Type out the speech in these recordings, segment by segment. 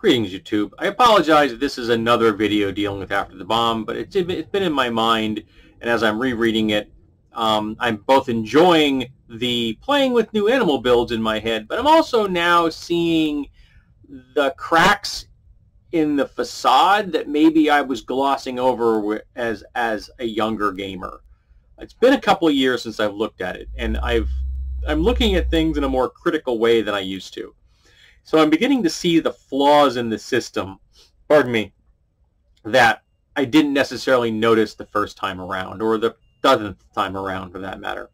Greetings, YouTube. I apologize if this is another video dealing with After the Bomb, but it's been in my mind, and as I'm rereading it, I'm both enjoying the playing with new animal builds in my head, but I'm also now seeing the cracks in the facade that maybe I was glossing over as a younger gamer. It's been a couple of years since I've looked at it, and I'm looking at things in a more critical way than I used to. So I'm beginning to see the flaws in the system, pardon me, that I didn't necessarily notice the first time around, or the dozenth time around for that matter.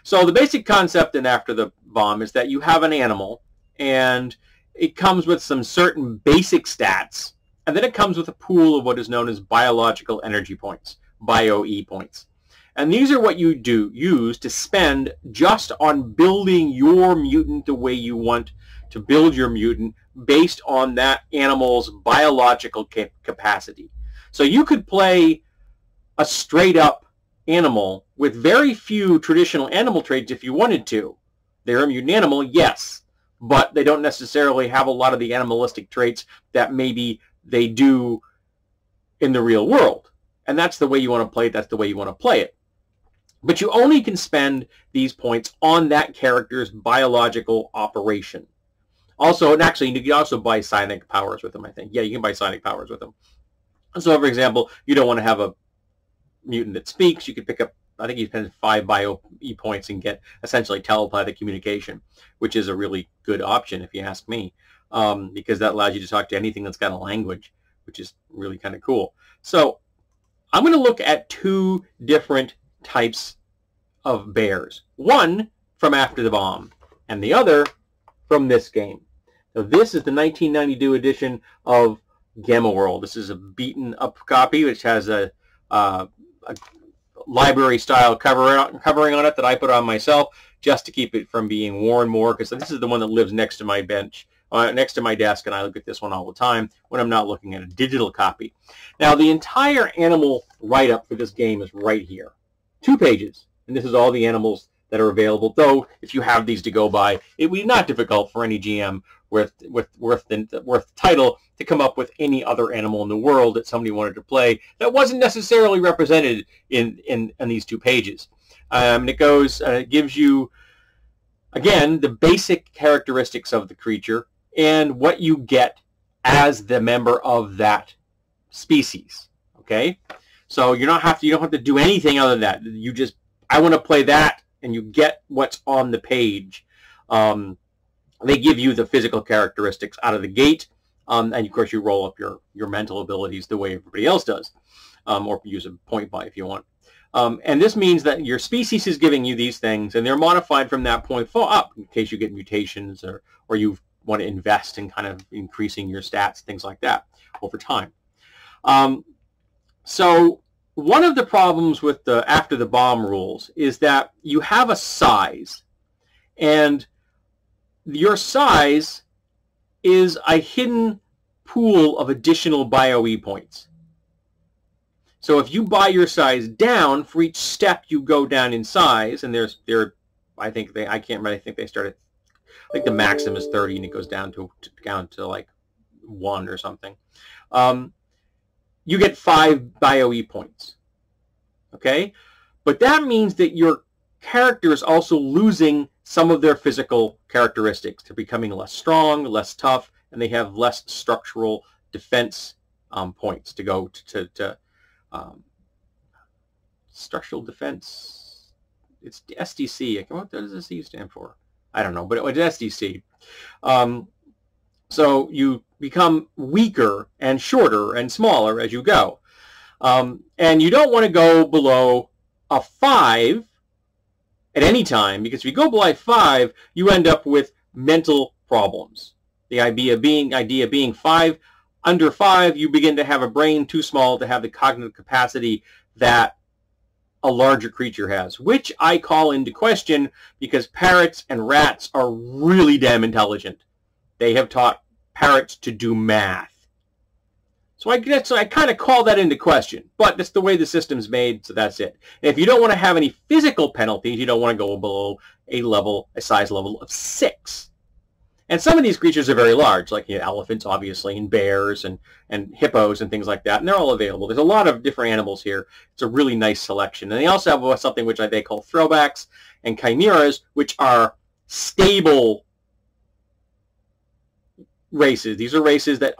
So the basic concept in After the Bomb is that you have an animal, and it comes with some certain basic stats, and then it comes with a pool of what is known as biological energy points, bio-E points. And these are what you use to spend just on building your mutant the way you want to build your mutant based on that animal's biological capacity. So you could play a straight up animal with very few traditional animal traits if you wanted to. They're a mutant animal, yes, but they don't necessarily have a lot of the animalistic traits that maybe they do in the real world. And that's the way you want to play it, that's the way you want to play it. But you only can spend these points on that character's biological operation. Also, and actually, you can also buy psionic powers with them, I think. Yeah, you can buy psionic powers with them. So, for example, you don't want to have a mutant that speaks. You could pick up, I think you spend 5 bio-E points and get essentially telepathic communication, which is a really good option, if you ask me, because that allows you to talk to anything that's got a language, which is really kind of cool. So, I'm going to look at 2 different types of bears. One from After the Bomb, and the other from this game. So this is the 1992 edition of Gamma World. This is a beaten up copy which has a library style covering on it that I put on myself just to keep it from being worn more, because this is the one that lives next to my bench, next to my desk, and I look at this one all the time when I'm not looking at a digital copy. Now the entire animal write-up for this game is right here. 2 pages, and this is all the animals that are available, though if you have these to go by, it would be not difficult for any GM worth the title to come up with any other animal in the world that somebody wanted to play that wasn't necessarily represented in these 2 pages. And it gives you, again, the basic characteristics of the creature and what you get as the member of that species. Okay, so you don't have to do anything other than that. You just, I want to play that, and you get what's on the page. They give you the physical characteristics out of the gate, and of course you roll up your mental abilities the way everybody else does, or use a point buy if you want. And this means that your species is giving you these things, and they're modified from that point up in case you get mutations or you want to invest in kind of increasing your stats, things like that over time. So one of the problems with the After the Bomb rules is that you have a size, and your size is a hidden pool of additional bio-E points. So if you buy your size down, for each step you go down in size, and I think they started, I think the maximum is 30 and it goes down to like 1 or something. You get 5 bio-E points. Okay? But that means that your character is also losing some of their physical characteristics. They're becoming less strong, less tough, and they have less structural defense points to go to structural defense. It's SDC. What does the C stand for? I don't know, but it's SDC. So you become weaker and shorter and smaller as you go. And you don't want to go below a 5 at any time, because if you go below 5, you end up with mental problems. The idea being 5, under 5, you begin to have a brain too small to have the cognitive capacity that a larger creature has, which I call into question because parrots and rats are really damn intelligent. They have taught parrots to do math. So I kind of call that into question, but that's the way the system's made, so that's it. And if you don't want to have any physical penalties, you don't want to go below a size level of 6. And some of these creatures are very large, like elephants, obviously, and bears, and hippos, and things like that. And they're all available. There's a lot of different animals here. It's a really nice selection. And they also have something which they call throwbacks and chimeras, which are stable races. These are races that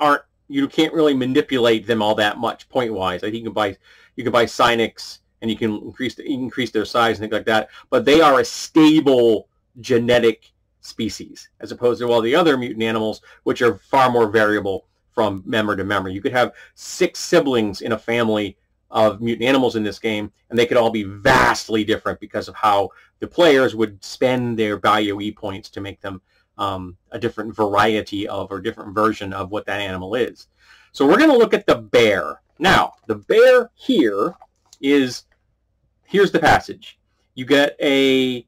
you can't really manipulate them all that much point-wise. I think you can buy Cynics, and you can increase their size and things like that. But they are a stable genetic species, as opposed to all the other mutant animals, which are far more variable from member to member. You could have 6 siblings in a family of mutant animals in this game, and they could all be vastly different because of how the players would spend their BioE points to make them a different variety of, or different version of what that animal is. So we're going to look at the bear. Now, the bear here here's the passage. You get a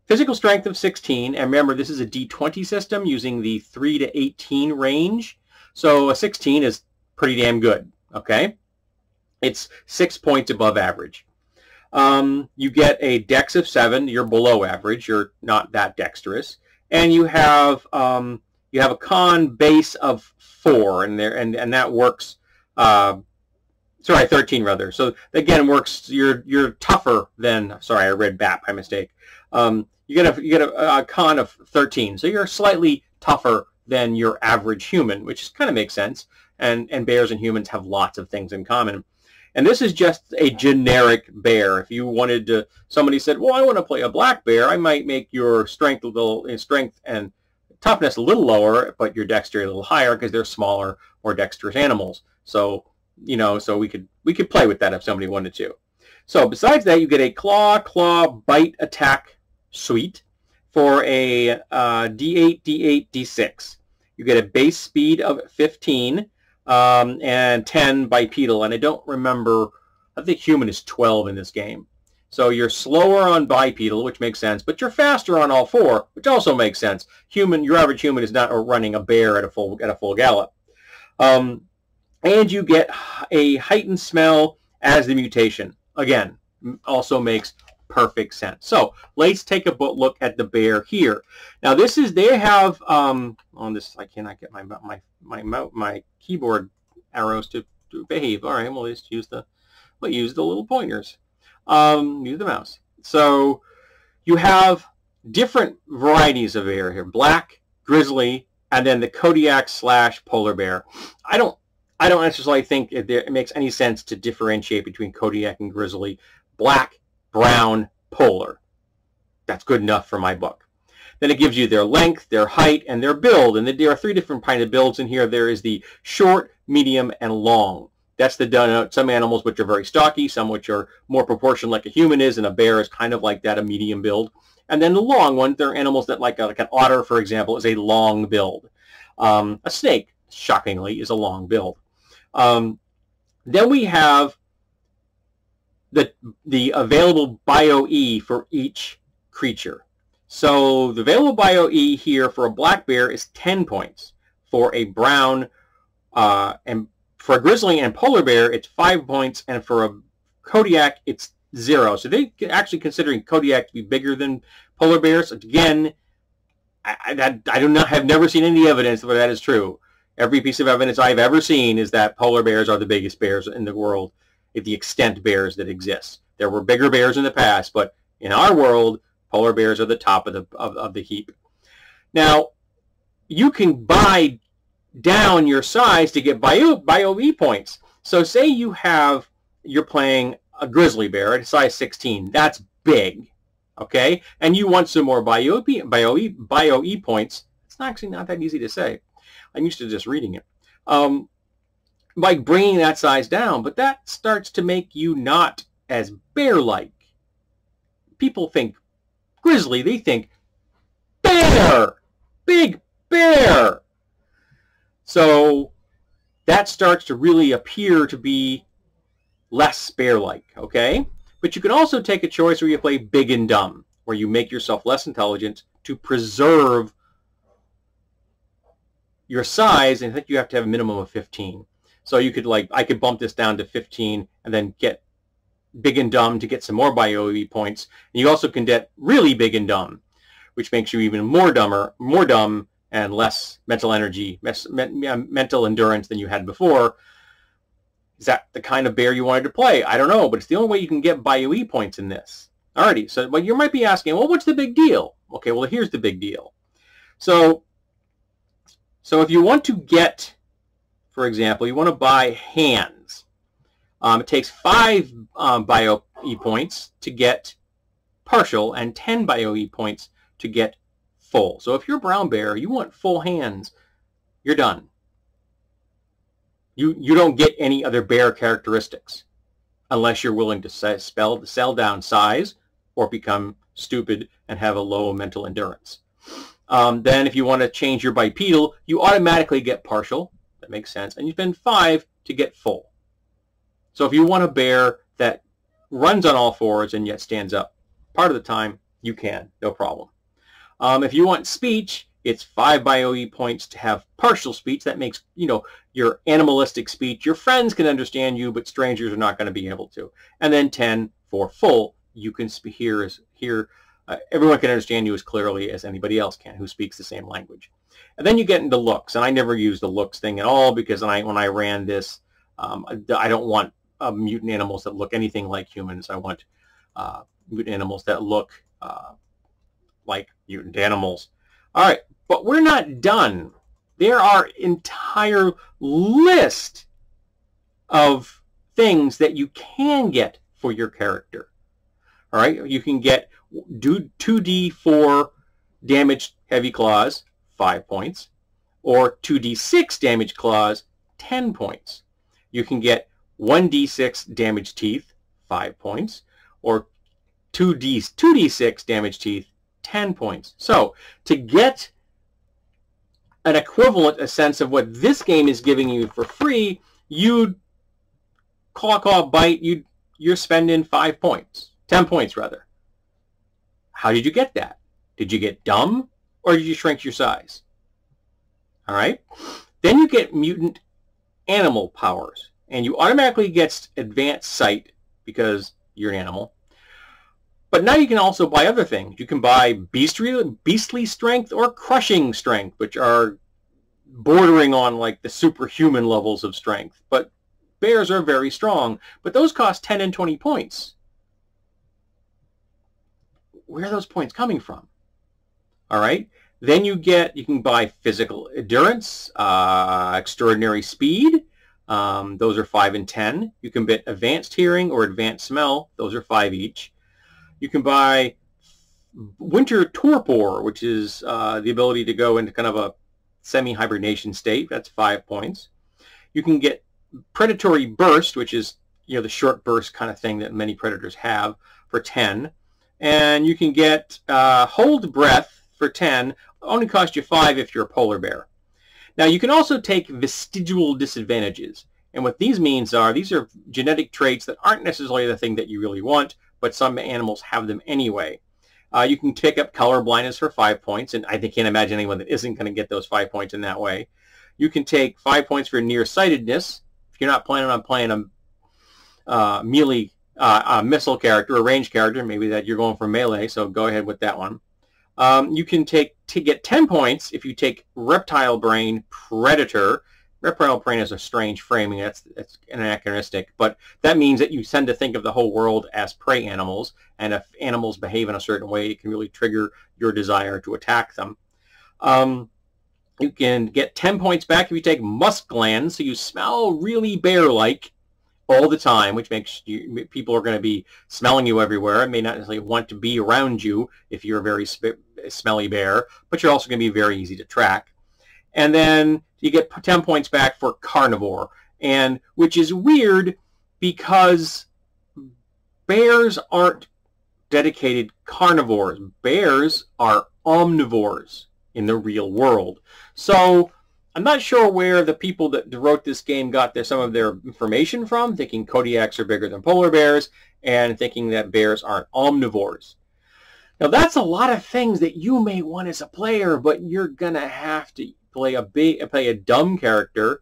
physical strength of 16, and remember, this is a D20 system using the 3 to 18 range. So a 16 is pretty damn good, okay? It's 6 points above average. You get a dex of 7. You're below average. You're not that dexterous. And you have a con base of 4, and that works. Sorry, 13 rather. So again, works. You're tougher than. Sorry, I read BAP by mistake. You get a con of 13, so you're slightly tougher than your average human, which kind of makes sense. And bears and humans have lots of things in common. And this is just a generic bear. If you wanted to, somebody said, well, I want to play a black bear, I might make your strength and toughness a little lower, but your dexterity a little higher, because they're smaller, more dexterous animals. So, so we could play with that if somebody wanted to. So besides that, you get a claw, bite, attack suite for a D8, D8, D6. You get a base speed of 15, and 10 bipedal, and I don't remember, I think human is 12 in this game. So you're slower on bipedal, which makes sense, but you're faster on all 4, which also makes sense. Your average human is not running a bear at a full gallop. And you get a heightened smell as the mutation. Again, also makes perfect sense. So let's take a look at the bear here. Now they have on this, I cannot get my keyboard arrows to behave. All right, we'll just use the little pointers. Use the mouse. So you have different varieties of bear here: black, grizzly, and then the Kodiak / polar bear. I don't necessarily think it makes any sense to differentiate between Kodiak and grizzly. Black, brown, polar. That's good enough for my book. Then it gives you their length, their height, and their build. And there are 3 different kinds of builds in here. There is the short, medium, and long. That's to denote some animals which are very stocky, some which are more proportioned like a human is, and a bear is kind of like that, a medium build. And then the long ones, there are animals that like an otter, for example, is a long build. A snake, shockingly, is a long build. Then we have the available BioE for each creature. So the available BioE here for a black bear is 10 points. For a brown, and for a grizzly and polar bear, it's 5 points, and for a Kodiak, it's 0. So they're actually considering Kodiak to be bigger than polar bears. Again, I have never seen any evidence that that is true. Every piece of evidence I've ever seen is that polar bears are the biggest bears in the world, at the extent bears that exist. There were bigger bears in the past, but in our world, polar bears are the top of the heap. Now, you can buy down your size to get BioE points. So say you're playing a grizzly bear at size 16. That's big, okay? And you want some more BioE points. It's actually not that easy to say. I'm used to just reading it. By bringing that size down, but that starts to make you not as bear-like. People think grizzly, they think bear, big bear. So that starts to really appear to be less bear-like, okay? But you can also take a choice where you play big and dumb, where you make yourself less intelligent to preserve your size, and I think you have to have a minimum of 15. So you could I could bump this down to 15 and then get big and dumb to get some more BioE points. And you also can get really big and dumb. which makes you even more dumb and less mental energy, mental endurance than you had before. Is that the kind of bear you wanted to play? I don't know, but it's the only way you can get BioE points in this. Alrighty, so well, you might be asking, well, what's the big deal? Okay, well, here's the big deal. So if you want to get, for example, you want to buy hands. It takes 5 BioE points to get partial and 10 BioE points to get full. So if you're a brown bear, you want full hands, you're done. You don't get any other bear characteristics unless you're willing to sell down size or become stupid and have a low mental endurance. Then if you want to change your bipedal, you automatically get partial. That makes sense. And you spend 5 to get full. So if you want a bear that runs on all fours and yet stands up part of the time, you can, no problem. If you want speech, it's 5 BioE points to have partial speech. That makes, your animalistic speech. Your friends can understand you, but strangers are not going to be able to. And then 10 for full. You can hear everyone can understand you as clearly as anybody else can who speaks the same language. And then you get into looks, and I never use the looks thing at all because when I ran this, I don't want mutant animals that look anything like humans. I want mutant animals that look like mutant animals. All right, but we're not done. There are entire list of things that you can get for your character. All right, you can get 2d4 damaged heavy claws, 5 points, or 2d6 damaged claws, 10 points. You can get 1d6 damaged teeth, 5 points, or 2d6 damaged teeth, 10 points. So to get an equivalent, a sense of what this game is giving you for free, you claw, bite, you're spending 5 points. 10 points, rather. How did you get that? Did you get dumb, or did you shrink your size? All right. Then you get mutant animal powers, and you automatically get advanced sight because you're an animal. But now you can also buy other things. You can buy beastly strength or crushing strength, which are bordering on like the superhuman levels of strength. But bears are very strong, but those cost 10 and 20 points. Where are those points coming from? All right. Then you can buy physical endurance, extraordinary speed. Those are 5 and 10. You can get advanced hearing or advanced smell. Those are 5 each. You can buy winter torpor, which is the ability to go into kind of a semi-hibernation state. That's 5 points. You can get predatory burst, which is the short burst kind of thing that many predators have, for 10. And you can get hold breath for 10. Only cost you 5 if you're a polar bear. Now you can also take vestigial disadvantages. And what these means are, these are genetic traits that aren't necessarily the thing that you really want, but some animals have them anyway. You can pick up color blindness for 5 points, and I can't imagine anyone that isn't going to get those 5 points in that way. You can take 5 points for nearsightedness. If you're not planning on playing a melee missile character, a ranged character, maybe that you're going for melee, so go ahead with that one. You can get 10 points if you take Reptile Brain Predator. Reptile Brain is a strange framing. That's anachronistic, but that means that you tend to think of the whole world as prey animals, and if animals behave in a certain way, it can really trigger your desire to attack them. You can get 10 points back if you take Musk Glands, so you smell really bear-like all the time, which makes people are going to be smelling you everywhere and may not necessarily want to be around you if you're a very smelly bear, but you're also going to be very easy to track. And then you get 10 points back for carnivore, and which is weird because bears aren't dedicated carnivores. Bears are omnivores in the real world. So I'm not sure where the people that wrote this game got some of their information from, thinking Kodiaks are bigger than polar bears and thinking that bears aren't omnivores. Now that's a lot of things that you may want as a player, but you're going to have to play a dumb character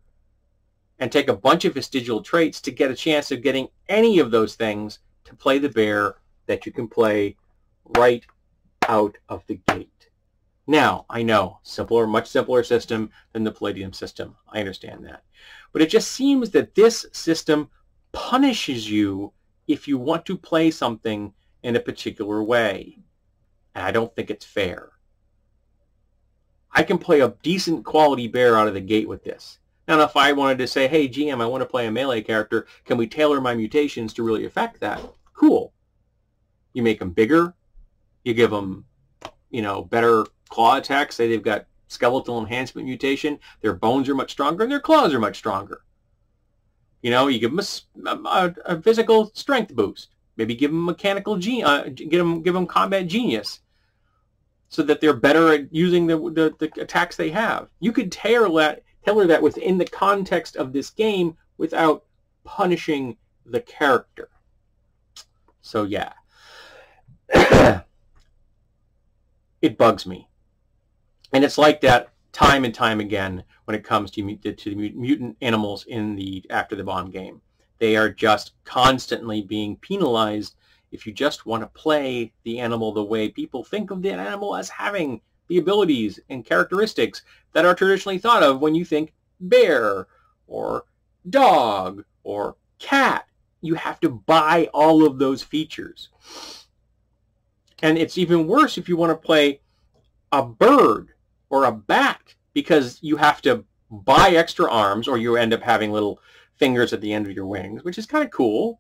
and take a bunch of vestigial traits to get a chance of getting any of those things to play the bear that you can play right out of the gate. Now, I know, much simpler system than the Palladium system. I understand that. But it just seems that this system punishes you if you want to play something in a particular way. And I don't think it's fair. I can play a decent quality bear out of the gate with this. Now, if I wanted to say, hey, GM, I want to play a melee character, can we tailor my mutations to really affect that? Cool. You make them bigger. You give them, better claw attacks. Say they've got skeletal enhancement mutation. Their bones are much stronger and their claws are much stronger. You give them a physical strength boost. Maybe give them mechanical give them combat genius, so that they're better at using the attacks they have. You could tailor that within the context of this game without punishing the character. So yeah, it bugs me, and it's like that time and time again when it comes to the mutant animals in the After the Bomb game. They are just constantly being penalized if you just want to play the animal the way people think of the animal as having the abilities and characteristics that are traditionally thought of when you think bear or dog or cat. You have to buy all of those features. And it's even worse if you want to play a bird or a bat, because you have to buy extra arms, or you end up having little fingers at the end of your wings, which is kind of cool.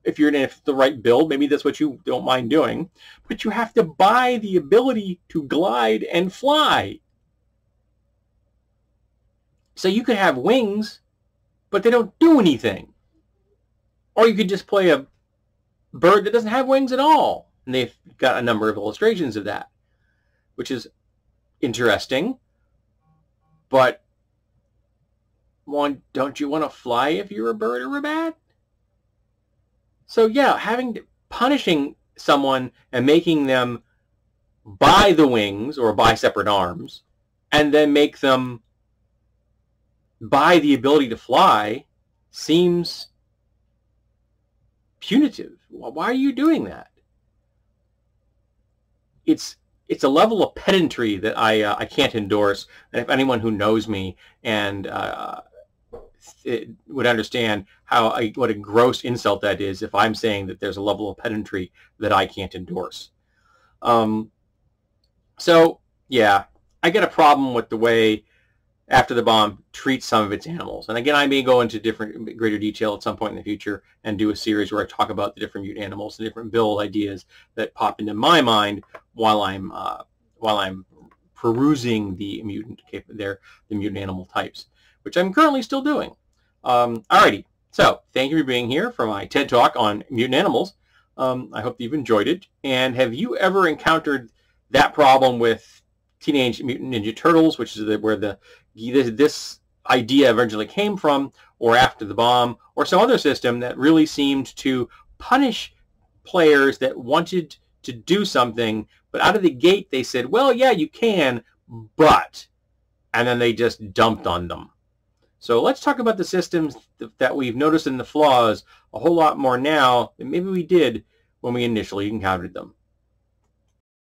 If you're in the right build, maybe that's what you don't mind doing. But you have to buy the ability to glide and fly. So you could have wings, but they don't do anything. Or you could just play a bird that doesn't have wings at all. And they've got a number of illustrations of that, which is interesting. But don't you want to fly if you're a bird or a bat? So yeah, punishing someone and making them buy the wings or buy separate arms, and then make them buy the ability to fly, seems punitive. Why are you doing that? It's a level of pedantry that I can't endorse. And if anyone who knows me and would understand what a gross insult that is, if I'm saying that there's a level of pedantry that I can't endorse. So yeah, I get a problem with the way After the Bomb treats some of its animals. And again, I may go into greater detail at some point in the future and do a series where I talk about the different mutant animals, the different build ideas that pop into my mind while I'm perusing the mutant animal types, which I'm currently still doing. Alrighty, so thank you for being here for my TED Talk on mutant animals. I hope you've enjoyed it. And have you ever encountered that problem with Teenage Mutant Ninja Turtles, which is where this idea originally came from, or After the Bomb, or some other system that really seemed to punish players that wanted to do something, but out of the gate they said, well, yeah, you can, but, and then they just dumped on them. So let's talk about the systems that we've noticed in the flaws a whole lot more now than maybe we did when we initially encountered them.